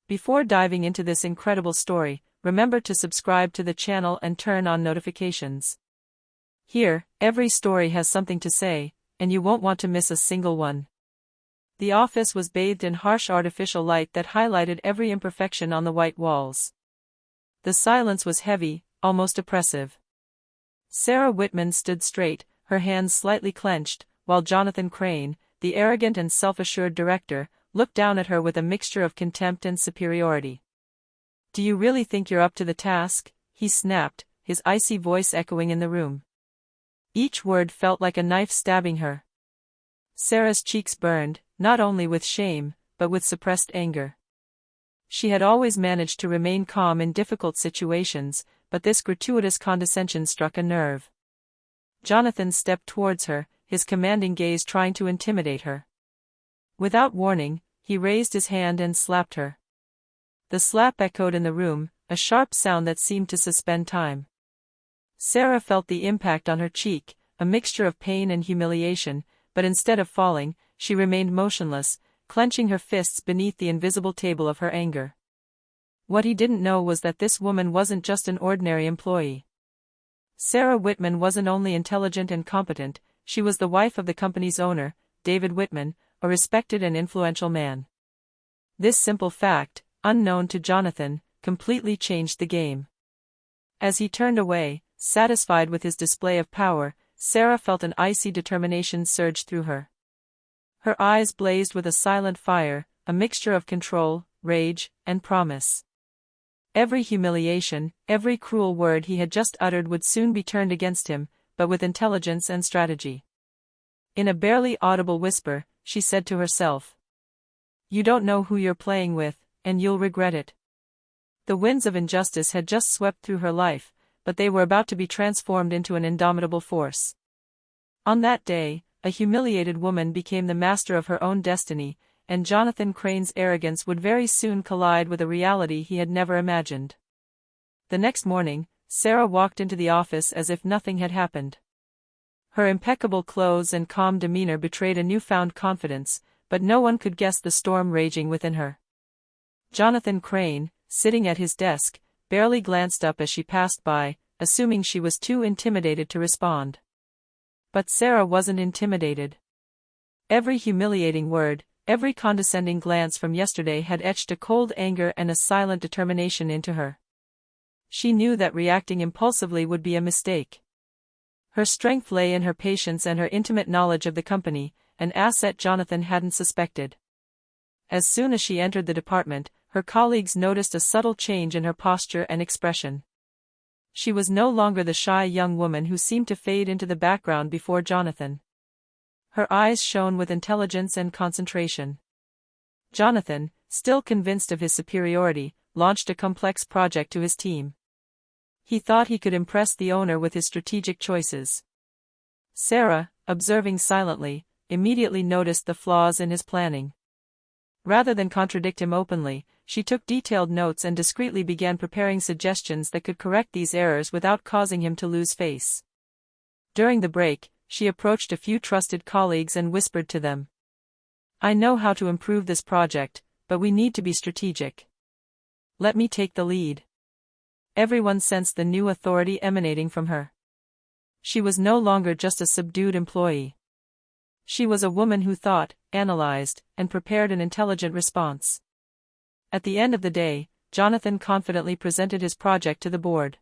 Before diving into this incredible story, remember to subscribe to the channel and turn on notifications. Here, every story has something to say, and you won't want to miss a single one. The office was bathed in harsh artificial light that highlighted every imperfection on the white walls. The silence was heavy, almost oppressive. Sarah Whitman stood straight, her hands slightly clenched, while Jonathan Crane, the arrogant and self-assured director, looked down at her with a mixture of contempt and superiority. "Do you really think you're up to the task?" he snapped, his icy voice echoing in the room. Each word felt like a knife stabbing her. Sarah's cheeks burned, not only with shame, but with suppressed anger. She had always managed to remain calm in difficult situations, but this gratuitous condescension struck a nerve. Jonathan stepped towards her, his commanding gaze trying to intimidate her. Without warning, he raised his hand and slapped her. The slap echoed in the room, a sharp sound that seemed to suspend time. Sarah felt the impact on her cheek, a mixture of pain and humiliation, but instead of falling, she remained motionless, clenching her fists beneath the invisible table of her anger. What he didn't know was that this woman wasn't just an ordinary employee. Sarah Whitman wasn't only intelligent and competent, she was the wife of the company's owner, David Whitman, a respected and influential man. This simple fact, unknown to Jonathan, completely changed the game. As he turned away, satisfied with his display of power, Sarah felt an icy determination surge through her. Her eyes blazed with a silent fire, a mixture of control, rage, and promise. Every humiliation, every cruel word he had just uttered would soon be turned against him, but with intelligence and strategy. In a barely audible whisper, she said to herself, "You don't know who you're playing with, and you'll regret it." The winds of injustice had just swept through her life, but they were about to be transformed into an indomitable force. On that day, a humiliated woman became the master of her own destiny, and Jonathan Crane's arrogance would very soon collide with a reality he had never imagined. The next morning, Sarah walked into the office as if nothing had happened. Her impeccable clothes and calm demeanor betrayed a newfound confidence, but no one could guess the storm raging within her. Jonathan Crane, sitting at his desk, barely glanced up as she passed by, assuming she was too intimidated to respond. But Sarah wasn't intimidated. Every humiliating word, every condescending glance from yesterday had etched a cold anger and a silent determination into her. She knew that reacting impulsively would be a mistake. Her strength lay in her patience and her intimate knowledge of the company, an asset Jonathan hadn't suspected. As soon as she entered the department, her colleagues noticed a subtle change in her posture and expression. She was no longer the shy young woman who seemed to fade into the background before Jonathan. Her eyes shone with intelligence and concentration. Jonathan, still convinced of his superiority, launched a complex project to his team. He thought he could impress the owner with his strategic choices. Sarah, observing silently, immediately noticed the flaws in his planning. Rather than contradict him openly, she took detailed notes and discreetly began preparing suggestions that could correct these errors without causing him to lose face. During the break, she approached a few trusted colleagues and whispered to them, "I know how to improve this project, but we need to be strategic. Let me take the lead." Everyone sensed the new authority emanating from her. She was no longer just a subdued employee. She was a woman who thought, analyzed, and prepared an intelligent response. At the end of the day, Jonathan confidently presented his project to the board.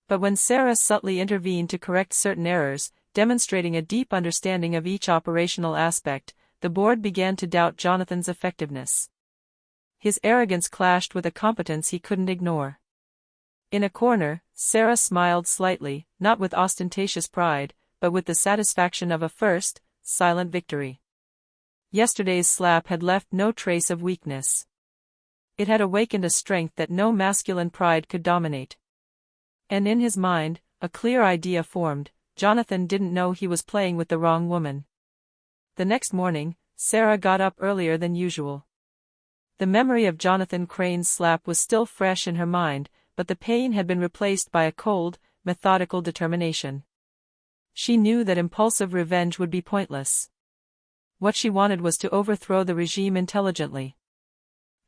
But when Sarah subtly intervened to correct certain errors, demonstrating a deep understanding of each operational aspect, the board began to doubt Jonathan's effectiveness. His arrogance clashed with a competence he couldn't ignore. In a corner, Sarah smiled slightly, not with ostentatious pride, but with the satisfaction of a first, silent victory. Yesterday's slap had left no trace of weakness. It had awakened a strength that no masculine pride could dominate. And in his mind, a clear idea formed: Jonathan didn't know he was playing with the wrong woman. The next morning, Sarah got up earlier than usual. The memory of Jonathan Crane's slap was still fresh in her mind, but the pain had been replaced by a cold, methodical determination. She knew that impulsive revenge would be pointless. What she wanted was to overthrow the regime intelligently.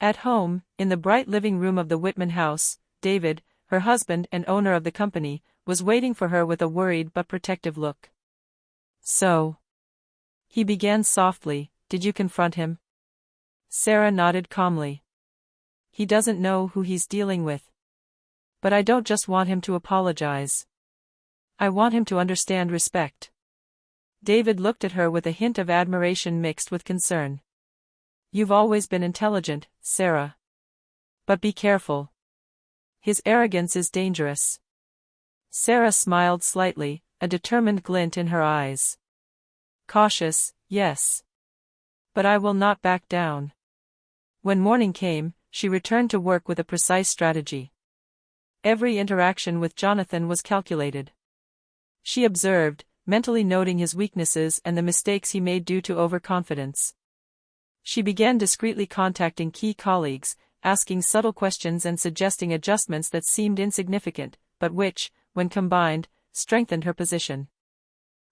At home, in the bright living room of the Whitman house, David, her husband and owner of the company, was waiting for her with a worried but protective look. "So," he began softly, "did you confront him?" Sarah nodded calmly. "He doesn't know who he's dealing with. But I don't just want him to apologize. I want him to understand respect." David looked at her with a hint of admiration mixed with concern. "You've always been intelligent, Sarah. But be careful. His arrogance is dangerous." Sarah smiled slightly, a determined glint in her eyes. "Cautious, yes. But I will not back down." When morning came, she returned to work with a precise strategy. Every interaction with Jonathan was calculated. She observed, mentally noting his weaknesses and the mistakes he made due to overconfidence. She began discreetly contacting key colleagues, asking subtle questions and suggesting adjustments that seemed insignificant, but which, when combined, strengthened her position.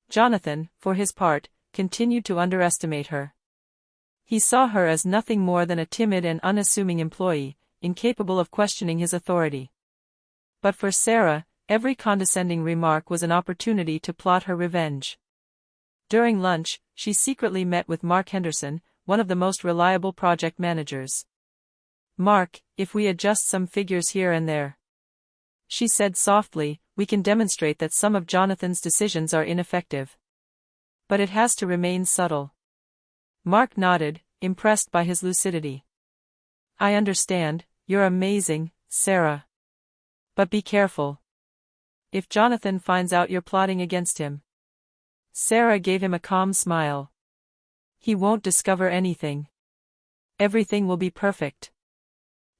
Jonathan, for his part, continued to underestimate her. He saw her as nothing more than a timid and unassuming employee, incapable of questioning his authority. But for Sarah, every condescending remark was an opportunity to plot her revenge. During lunch, she secretly met with Mark Henderson, one of the most reliable project managers. "Mark, if we adjust some figures here and there," she said softly, "we can demonstrate that some of Jonathan's decisions are ineffective. But it has to remain subtle." Mark nodded, impressed by his lucidity. "I understand, you're amazing, Sarah. But be careful. If Jonathan finds out you're plotting against him." Sarah gave him a calm smile. "He won't discover anything. Everything will be perfect."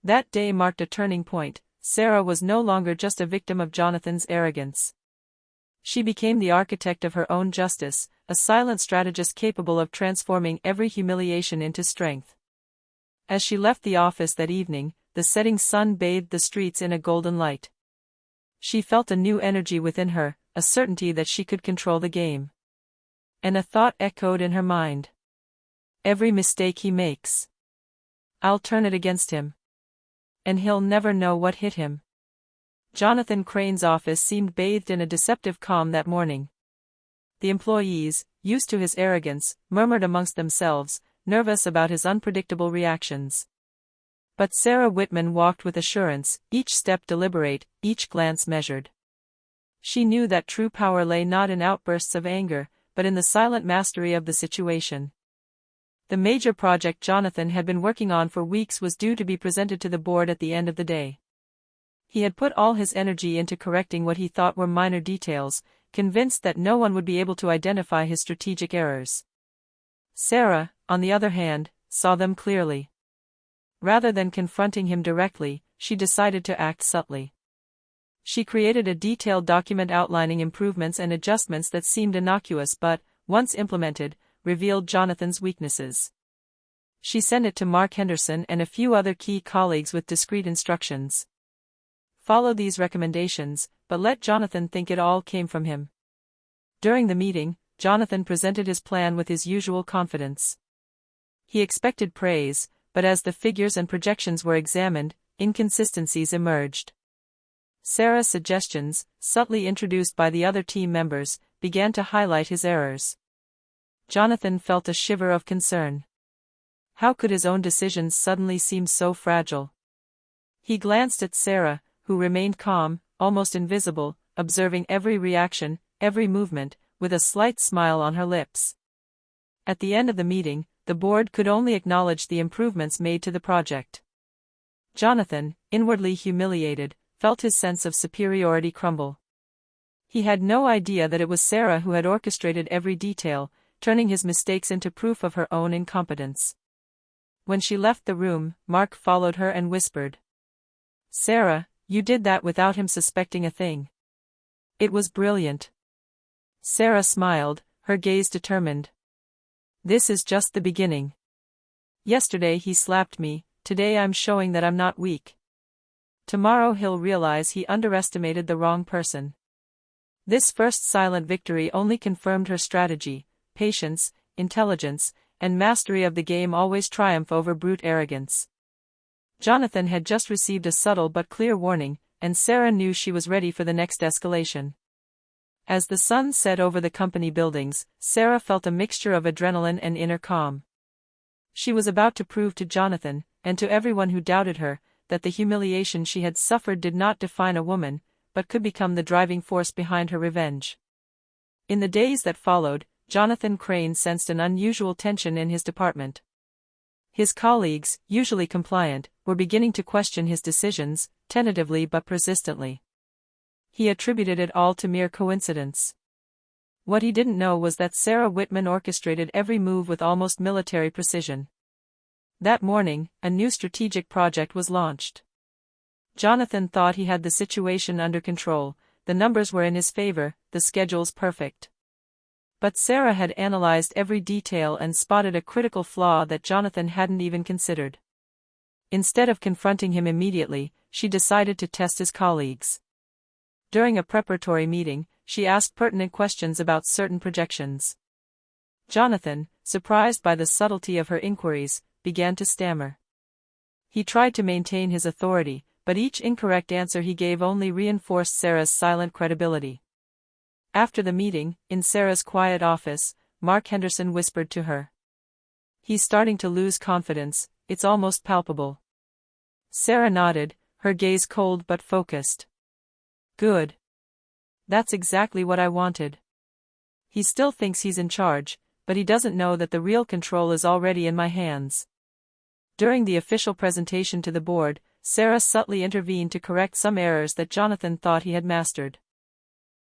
That day marked a turning point. Sarah was no longer just a victim of Jonathan's arrogance. She became the architect of her own justice, a silent strategist capable of transforming every humiliation into strength. As she left the office that evening, the setting sun bathed the streets in a golden light. She felt a new energy within her, a certainty that she could control the game. And a thought echoed in her mind. "Every mistake he makes, I'll turn it against him. And he'll never know what hit him." Jonathan Crane's office seemed bathed in a deceptive calm that morning. The employees, used to his arrogance, murmured amongst themselves, nervous about his unpredictable reactions. But Sarah Whitman walked with assurance, each step deliberate, each glance measured. She knew that true power lay not in outbursts of anger, but in the silent mastery of the situation. The major project Jonathan had been working on for weeks was due to be presented to the board at the end of the day. He had put all his energy into correcting what he thought were minor details, convinced that no one would be able to identify his strategic errors. Sarah, on the other hand, saw them clearly. Rather than confronting him directly, she decided to act subtly. She created a detailed document outlining improvements and adjustments that seemed innocuous but, once implemented, revealed Jonathan's weaknesses. She sent it to Mark Henderson and a few other key colleagues with discreet instructions. "Follow these recommendations, but let Jonathan think it all came from him." During the meeting, Jonathan presented his plan with his usual confidence. He expected praise, but as the figures and projections were examined, inconsistencies emerged. Sarah's suggestions, subtly introduced by the other team members, began to highlight his errors. Jonathan felt a shiver of concern. How could his own decisions suddenly seem so fragile? He glanced at Sarah, who remained calm, almost invisible, observing every reaction, every movement, with a slight smile on her lips. At the end of the meeting, the board could only acknowledge the improvements made to the project. Jonathan, inwardly humiliated, felt his sense of superiority crumble. He had no idea that it was Sarah who had orchestrated every detail, turning his mistakes into proof of her own incompetence. When she left the room, Mark followed her and whispered, "Sarah, you did that without him suspecting a thing. It was brilliant." Sarah smiled, her gaze determined. "This is just the beginning. Yesterday he slapped me, today I'm showing that I'm not weak. Tomorrow he'll realize he underestimated the wrong person." This first silent victory only confirmed her strategy. Patience, intelligence, and mastery of the game always triumph over brute arrogance. Jonathan had just received a subtle but clear warning, and Sarah knew she was ready for the next escalation. As the sun set over the company buildings, Sarah felt a mixture of adrenaline and inner calm. She was about to prove to Jonathan, and to everyone who doubted her, that the humiliation she had suffered did not define a woman, but could become the driving force behind her revenge. In the days that followed, Jonathan Crane sensed an unusual tension in his department. His colleagues, usually compliant, were beginning to question his decisions, tentatively but persistently. He attributed it all to mere coincidence. What he didn't know was that Sarah Whitman orchestrated every move with almost military precision. That morning, a new strategic project was launched. Jonathan thought he had the situation under control, the numbers were in his favor, the schedules perfect. But Sarah had analyzed every detail and spotted a critical flaw that Jonathan hadn't even considered. Instead of confronting him immediately, she decided to test his colleagues. During a preparatory meeting, she asked pertinent questions about certain projections. Jonathan, surprised by the subtlety of her inquiries, began to stammer. He tried to maintain his authority, but each incorrect answer he gave only reinforced Sarah's silent credibility. After the meeting, in Sarah's quiet office, Mark Henderson whispered to her. "He's starting to lose confidence, it's almost palpable." Sarah nodded, her gaze cold but focused. "Good. That's exactly what I wanted. He still thinks he's in charge, but he doesn't know that the real control is already in my hands." During the official presentation to the board, Sarah subtly intervened to correct some errors that Jonathan thought he had mastered.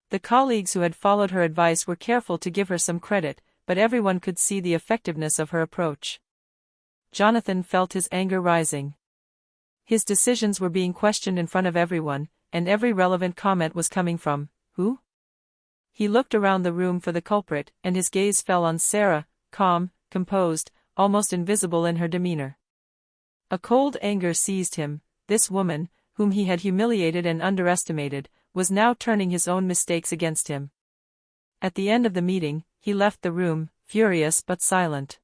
The colleagues who had followed her advice were careful to give her some credit, but everyone could see the effectiveness of her approach. Jonathan felt his anger rising. His decisions were being questioned in front of everyone, and every relevant comment was coming from, "Who?" He looked around the room for the culprit, and his gaze fell on Sarah, calm, composed, almost invisible in her demeanor. A cold anger seized him. This woman, whom he had humiliated and underestimated, was now turning his own mistakes against him. At the end of the meeting, he left the room, furious but silent.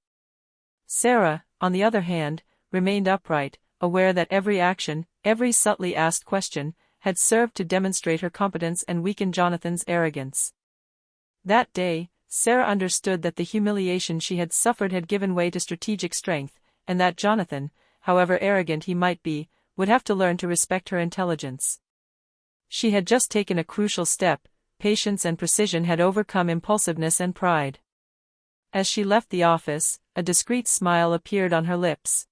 Sarah, on the other hand, remained upright, aware that every action, every subtly asked question, had served to demonstrate her competence and weaken Jonathan's arrogance. That day, Sarah understood that the humiliation she had suffered had given way to strategic strength, and that Jonathan, however arrogant he might be, would have to learn to respect her intelligence. She had just taken a crucial step, patience and precision had overcome impulsiveness and pride. As she left the office, a discreet smile appeared on her lips.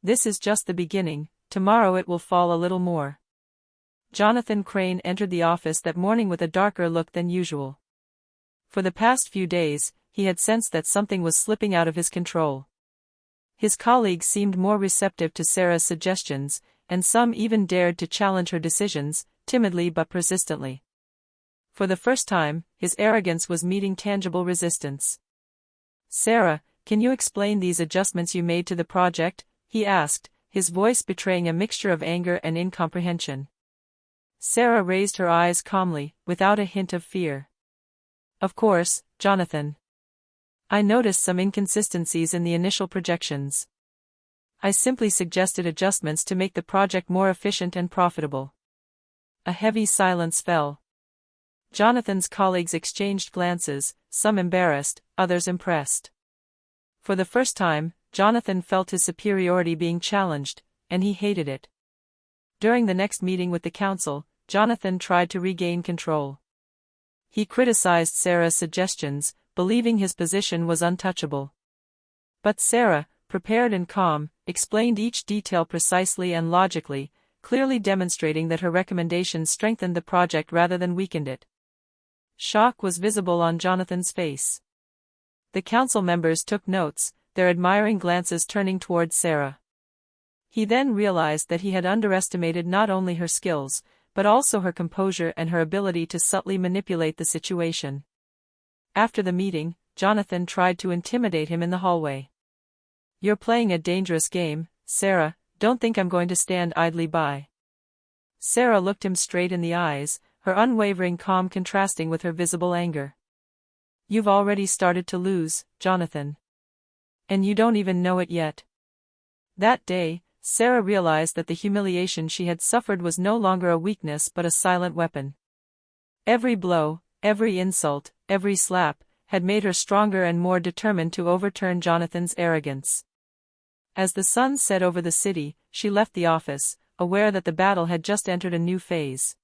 "This is just the beginning, tomorrow it will fall a little more." Jonathan Crane entered the office that morning with a darker look than usual. For the past few days, he had sensed that something was slipping out of his control. His colleagues seemed more receptive to Sarah's suggestions, and some even dared to challenge her decisions, timidly but persistently. For the first time, his arrogance was meeting tangible resistance. "Sarah, can you explain these adjustments you made to the project?" he asked, his voice betraying a mixture of anger and incomprehension. Sarah raised her eyes calmly, without a hint of fear. "Of course, Jonathan. I noticed some inconsistencies in the initial projections. I simply suggested adjustments to make the project more efficient and profitable." A heavy silence fell. Jonathan's colleagues exchanged glances, some embarrassed, others impressed. For the first time, Jonathan felt his superiority being challenged, and he hated it. During the next meeting with the council, Jonathan tried to regain control. He criticized Sarah's suggestions, believing his position was untouchable. But Sarah, prepared and calm, explained each detail precisely and logically, clearly demonstrating that her recommendations strengthened the project rather than weakened it. Shock was visible on Jonathan's face. The council members took notes, their admiring glances turning toward Sarah. He then realized that he had underestimated not only her skills, but also her composure and her ability to subtly manipulate the situation. After the meeting, Jonathan tried to intimidate him in the hallway. "You're playing a dangerous game, Sarah, don't think I'm going to stand idly by." Sarah looked him straight in the eyes, her unwavering calm contrasting with her visible anger. "You've already started to lose, Jonathan. And you don't even know it yet." That day, Sarah realized that the humiliation she had suffered was no longer a weakness but a silent weapon. Every blow, every insult, every slap, had made her stronger and more determined to overturn Jonathan's arrogance. As the sun set over the city, she left the office, aware that the battle had just entered a new phase.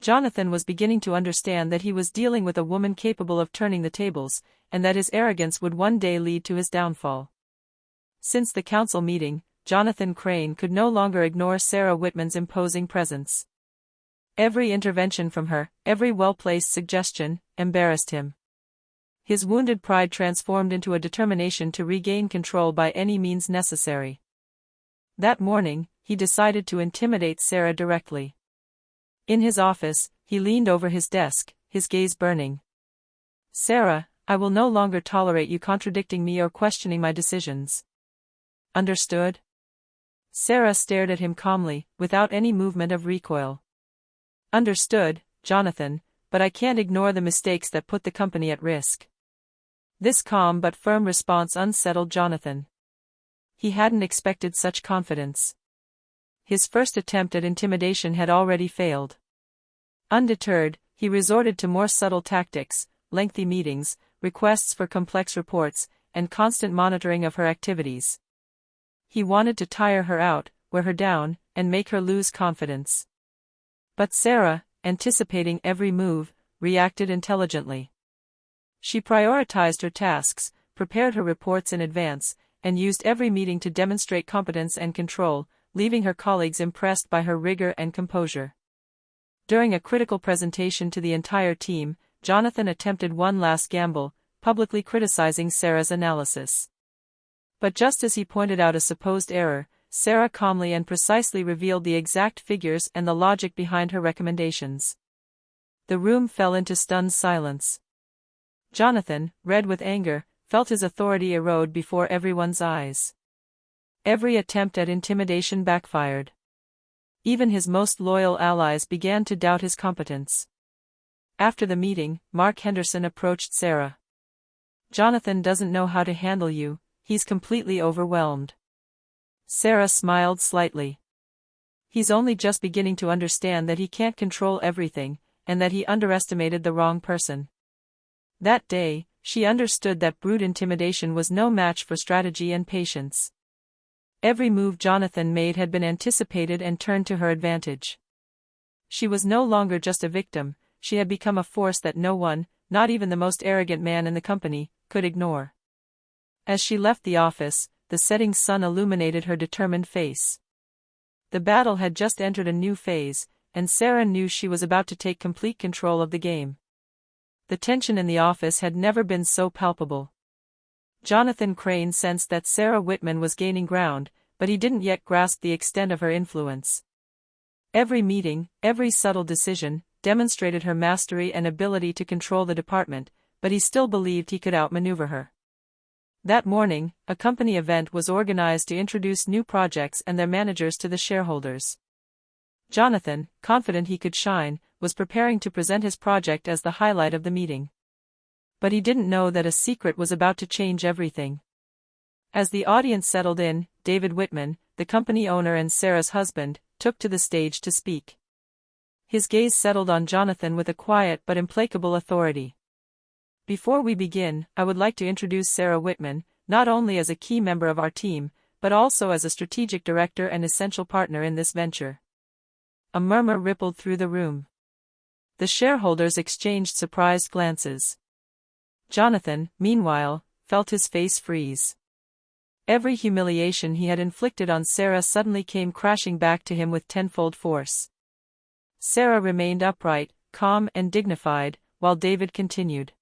Jonathan was beginning to understand that he was dealing with a woman capable of turning the tables, and that his arrogance would one day lead to his downfall. Since the council meeting, Jonathan Crane could no longer ignore Sarah Whitman's imposing presence. Every intervention from her, every well-placed suggestion, embarrassed him. His wounded pride transformed into a determination to regain control by any means necessary. That morning, he decided to intimidate Sarah directly. In his office, he leaned over his desk, his gaze burning. "Sarah, I will no longer tolerate you contradicting me or questioning my decisions. Understood?" Sarah stared at him calmly, without any movement of recoil. "Understood, Jonathan, but I can't ignore the mistakes that put the company at risk." This calm but firm response unsettled Jonathan. He hadn't expected such confidence. His first attempt at intimidation had already failed. Undeterred, he resorted to more subtle tactics, lengthy meetings, requests for complex reports, and constant monitoring of her activities. He wanted to tire her out, wear her down, and make her lose confidence. But Sarah, anticipating every move, reacted intelligently. She prioritized her tasks, prepared her reports in advance, and used every meeting to demonstrate competence and control, leaving her colleagues impressed by her rigor and composure. During a critical presentation to the entire team, Jonathan attempted one last gamble, publicly criticizing Sarah's analysis. But just as he pointed out a supposed error, Sarah calmly and precisely revealed the exact figures and the logic behind her recommendations. The room fell into stunned silence. Jonathan, red with anger, felt his authority erode before everyone's eyes. Every attempt at intimidation backfired. Even his most loyal allies began to doubt his competence. After the meeting, Mark Henderson approached Sarah. "Jonathan doesn't know how to handle you, he's completely overwhelmed." Sarah smiled slightly. "He's only just beginning to understand that he can't control everything, and that he underestimated the wrong person." That day, she understood that brute intimidation was no match for strategy and patience. Every move Jonathan made had been anticipated and turned to her advantage. She was no longer just a victim, she had become a force that no one, not even the most arrogant man in the company, could ignore. As she left the office, the setting sun illuminated her determined face. The battle had just entered a new phase, and Sarah knew she was about to take complete control of the game. The tension in the office had never been so palpable. Jonathan Crane sensed that Sarah Whitman was gaining ground, but he didn't yet grasp the extent of her influence. Every meeting, every subtle decision, demonstrated her mastery and ability to control the department, but he still believed he could outmaneuver her. That morning, a company event was organized to introduce new projects and their managers to the shareholders. Jonathan, confident he could shine, was preparing to present his project as the highlight of the meeting. But he didn't know that a secret was about to change everything. As the audience settled in, David Whitman, the company owner and Sarah's husband, took to the stage to speak. His gaze settled on Jonathan with a quiet but implacable authority. "Before we begin, I would like to introduce Sarah Whitman, not only as a key member of our team, but also as a strategic director and essential partner in this venture." A murmur rippled through the room. The shareholders exchanged surprised glances. Jonathan, meanwhile, felt his face freeze. Every humiliation he had inflicted on Sarah suddenly came crashing back to him with tenfold force. Sarah remained upright, calm and dignified, while David continued.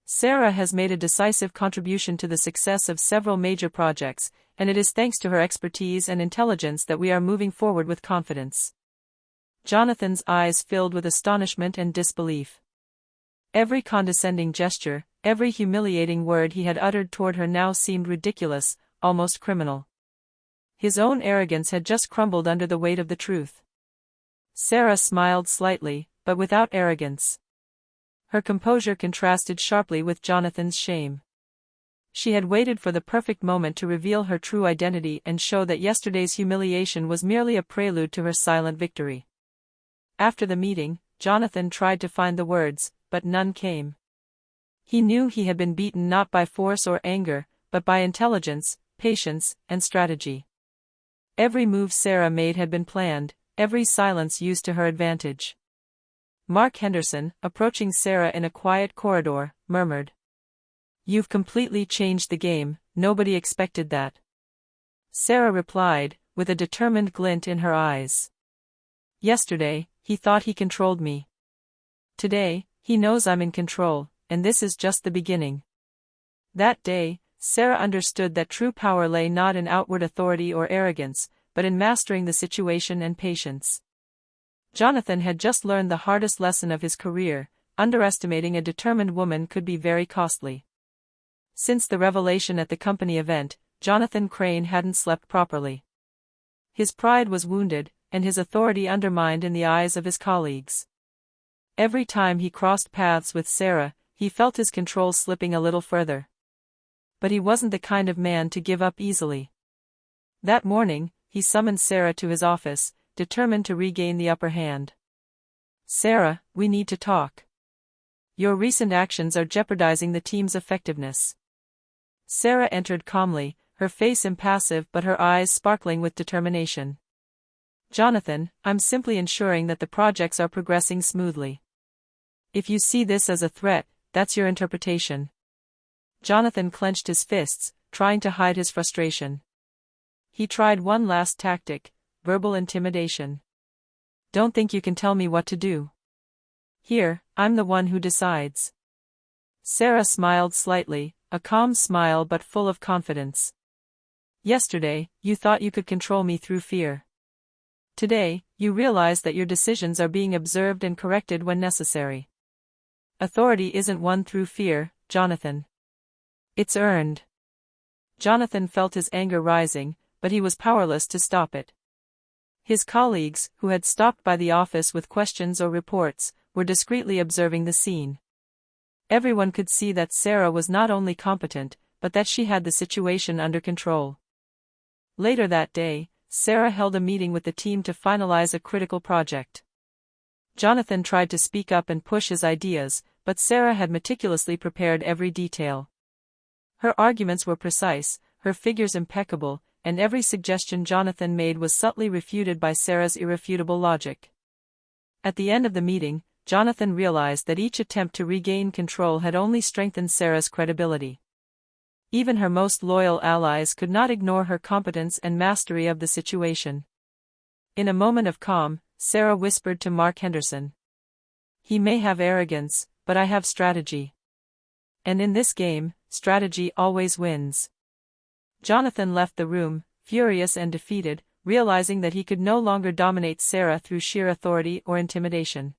"Sarah has made a decisive contribution to the success of several major projects, and it is thanks to her expertise and intelligence that we are moving forward with confidence." Jonathan's eyes filled with astonishment and disbelief. Every condescending gesture, every humiliating word he had uttered toward her now seemed ridiculous, almost criminal. His own arrogance had just crumbled under the weight of the truth. Sarah smiled slightly, but without arrogance. Her composure contrasted sharply with Jonathan's shame. She had waited for the perfect moment to reveal her true identity and show that yesterday's humiliation was merely a prelude to her silent victory. After the meeting, Jonathan tried to find the words, but none came. He knew he had been beaten not by force or anger, but by intelligence, patience, and strategy. Every move Sarah made had been planned, every silence used to her advantage. Mark Henderson, approaching Sarah in a quiet corridor, murmured, "You've completely changed the game, nobody expected that." Sarah replied, with a determined glint in her eyes. "Yesterday, he thought he controlled me. Today, he knows I'm in control, and this is just the beginning." That day, Sarah understood that true power lay not in outward authority or arrogance, but in mastering the situation and patience. Jonathan had just learned the hardest lesson of his career: underestimating a determined woman could be very costly. Since the revelation at the company event, Jonathan Crane hadn't slept properly. His pride was wounded, and his authority undermined in the eyes of his colleagues. Every time he crossed paths with Sarah, he felt his control slipping a little further. But he wasn't the kind of man to give up easily. That morning, he summoned Sarah to his office, determined to regain the upper hand. "Sarah, we need to talk. Your recent actions are jeopardizing the team's effectiveness." Sarah entered calmly, her face impassive but her eyes sparkling with determination. "Jonathan, I'm simply ensuring that the projects are progressing smoothly. If you see this as a threat, that's your interpretation." Jonathan clenched his fists, trying to hide his frustration. He tried one last tactic: verbal intimidation. "Don't think you can tell me what to do. Here, I'm the one who decides." Sarah smiled slightly, a calm smile but full of confidence. "Yesterday, you thought you could control me through fear. Today, you realize that your decisions are being observed and corrected when necessary. Authority isn't won through fear, Jonathan. It's earned." Jonathan felt his anger rising, but he was powerless to stop it. His colleagues, who had stopped by the office with questions or reports, were discreetly observing the scene. Everyone could see that Sarah was not only competent, but that she had the situation under control. Later that day, Sarah held a meeting with the team to finalize a critical project. Jonathan tried to speak up and push his ideas, but Sarah had meticulously prepared every detail. Her arguments were precise, her figures impeccable, and every suggestion Jonathan made was subtly refuted by Sarah's irrefutable logic. At the end of the meeting, Jonathan realized that each attempt to regain control had only strengthened Sarah's credibility. Even her most loyal allies could not ignore her competence and mastery of the situation. In a moment of calm, Sarah whispered to Mark Henderson, "He may have arrogance, but I have strategy. And in this game, strategy always wins." Jonathan left the room, furious and defeated, realizing that he could no longer dominate Sarah through sheer authority or intimidation.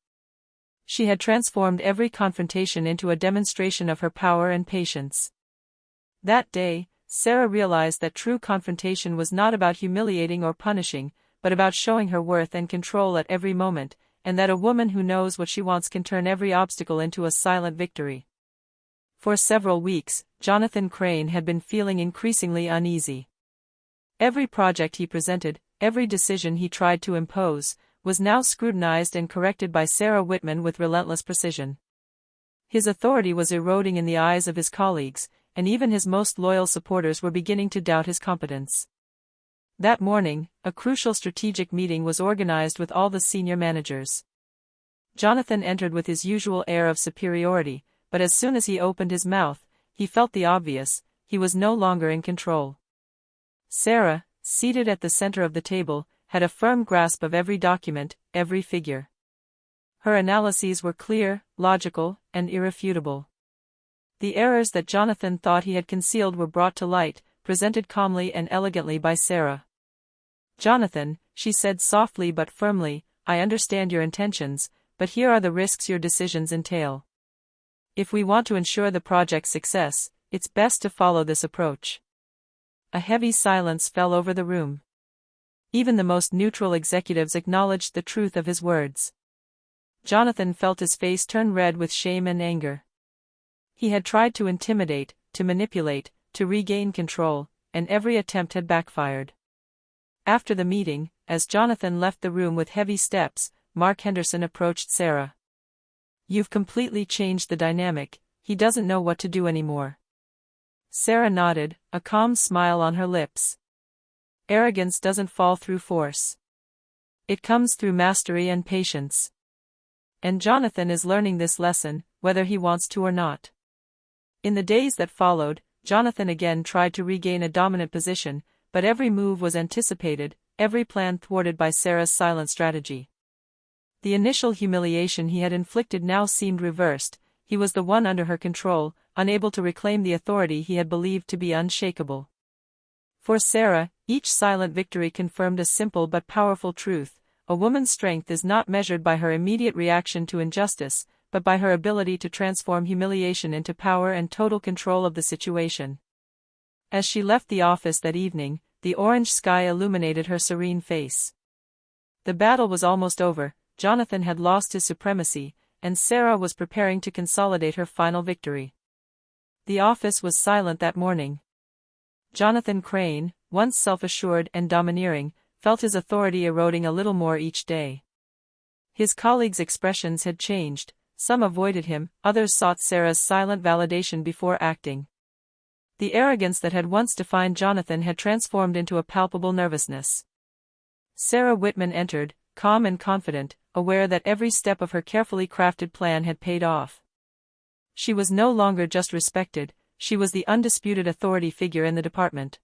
She had transformed every confrontation into a demonstration of her power and patience. That day, Sarah realized that true confrontation was not about humiliating or punishing, but about showing her worth and control at every moment, and that a woman who knows what she wants can turn every obstacle into a silent victory. For several weeks, Jonathan Crane had been feeling increasingly uneasy. Every project he presented, every decision he tried to impose, was now scrutinized and corrected by Sarah Whitman with relentless precision. His authority was eroding in the eyes of his colleagues, and even his most loyal supporters were beginning to doubt his competence. That morning, a crucial strategic meeting was organized with all the senior managers. Jonathan entered with his usual air of superiority, but as soon as he opened his mouth, he felt the obvious: he was no longer in control. Sarah, seated at the center of the table, had a firm grasp of every document, every figure. Her analyses were clear, logical, and irrefutable. The errors that Jonathan thought he had concealed were brought to light, presented calmly and elegantly by Sarah. "Jonathan," she said softly but firmly, "I understand your intentions, but here are the risks your decisions entail. If we want to ensure the project's success, it's best to follow this approach." A heavy silence fell over the room. Even the most neutral executives acknowledged the truth of his words. Jonathan felt his face turn red with shame and anger. He had tried to intimidate, to manipulate, to regain control, and every attempt had backfired. After the meeting, as Jonathan left the room with heavy steps, Mark Henderson approached Sarah. "You've completely changed the dynamic, he doesn't know what to do anymore." Sarah nodded, a calm smile on her lips. "Arrogance doesn't fall through force. It comes through mastery and patience. And Jonathan is learning this lesson, whether he wants to or not." In the days that followed, Jonathan again tried to regain a dominant position, but every move was anticipated, every plan thwarted by Sarah's silent strategy. The initial humiliation he had inflicted now seemed reversed. He was the one under her control, unable to reclaim the authority he had believed to be unshakable. For Sarah, each silent victory confirmed a simple but powerful truth: a woman's strength is not measured by her immediate reaction to injustice, but by her ability to transform humiliation into power and total control of the situation. As she left the office that evening, the orange sky illuminated her serene face. The battle was almost over, Jonathan had lost his supremacy, and Sarah was preparing to consolidate her final victory. The office was silent that morning. Jonathan Crane, once self-assured and domineering, felt his authority eroding a little more each day. His colleagues' expressions had changed, some avoided him, others sought Sarah's silent validation before acting. The arrogance that had once defined Jonathan had transformed into a palpable nervousness. Sarah Whitman entered, calm and confident, aware that every step of her carefully crafted plan had paid off. She was no longer just respected, she was the undisputed authority figure in the department.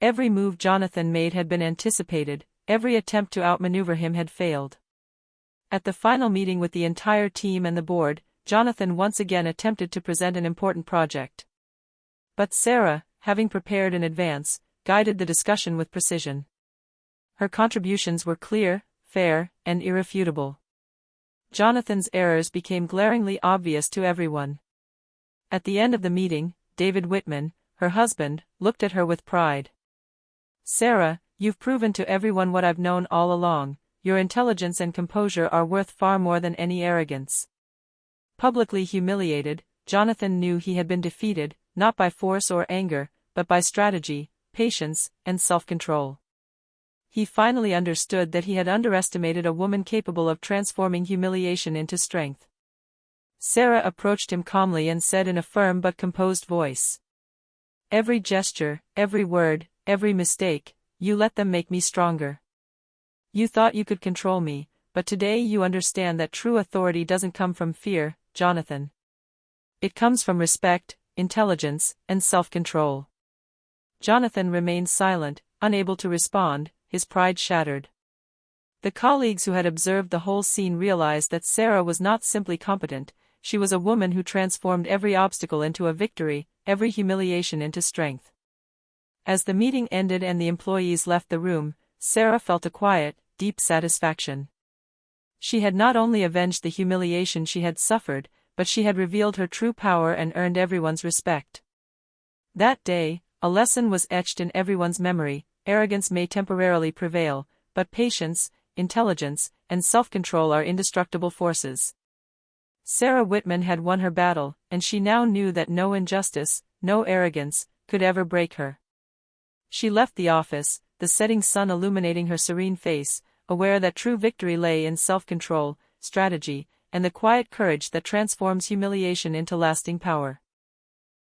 Every move Jonathan made had been anticipated, every attempt to outmaneuver him had failed. At the final meeting with the entire team and the board, Jonathan once again attempted to present an important project. But Sarah, having prepared in advance, guided the discussion with precision. Her contributions were clear, fair, and irrefutable. Jonathan's errors became glaringly obvious to everyone. At the end of the meeting, David Whitman, her husband, looked at her with pride. "Sarah, you've proven to everyone what I've known all along: your intelligence and composure are worth far more than any arrogance." Publicly humiliated, Jonathan knew he had been defeated, not by force or anger, but by strategy, patience, and self-control. He finally understood that he had underestimated a woman capable of transforming humiliation into strength. Sarah approached him calmly and said in a firm but composed voice, "Every gesture, every word, every mistake, you let them make me stronger. You thought you could control me, but today you understand that true authority doesn't come from fear, Jonathan. It comes from respect, intelligence, and self-control." Jonathan remained silent, unable to respond, his pride shattered. The colleagues who had observed the whole scene realized that Sarah was not simply competent, she was a woman who transformed every obstacle into a victory, every humiliation into strength. As the meeting ended and the employees left the room, Sarah felt a quiet, deep satisfaction. She had not only avenged the humiliation she had suffered, but she had revealed her true power and earned everyone's respect. That day, a lesson was etched in everyone's memory: arrogance may temporarily prevail, but patience, intelligence, and self-control are indestructible forces. Sarah Whitman had won her battle, and she now knew that no injustice, no arrogance, could ever break her. She left the office, the setting sun illuminating her serene face, aware that true victory lay in self-control, strategy, and the quiet courage that transforms humiliation into lasting power.